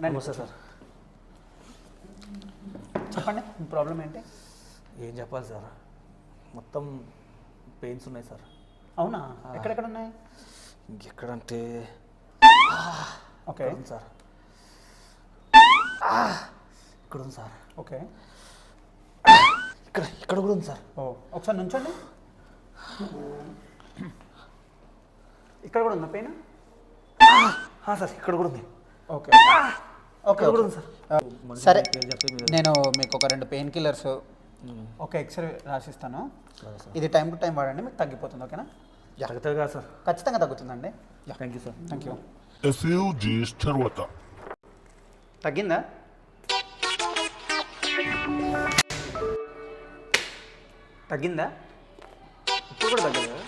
నమస్తే సార్. చెప్పండి మీ ప్రాబ్లం ఏంటి? ఏం చెప్పాలి సార్, మొత్తం పెయిన్స్ ఉన్నాయి సార్. అవునా, ఎక్కడెక్కడ ఉన్నాయి? ఇంకెక్కడంటే ఓకే ఉంది సార్, ఇక్కడ ఉంది సార్, ఓకే ఇక్కడ ఇక్కడ కూడా ఉంది సార్. ఓ ఒకసారి నుంచోండి. ఇక్కడ కూడా ఉందా పెయిన్? సార్ ఇక్కడ కూడా ఉంది. ఓకే ఓకే కూడా ఉంది సార్. సరే, పేరు చెప్తే మీరు నేను మీకు ఒక 2 పెయిన్ కిల్లర్స్ ఒక ఎక్స్రే రాసిస్తాను. సరే సార్. ఇది టైం టు టైం వాడండి, మీకు తగ్గిపోతుంది. ఓకేనా? జరుగుతుంది కదా సార్. ఖచ్చితంగా తగ్గుతుందండి. Thank you sir. Thank you. SUG తర్వాత తగ్గిందా? తగ్గిందా? ఇప్పుడు కూడా తగ్గదు కదా?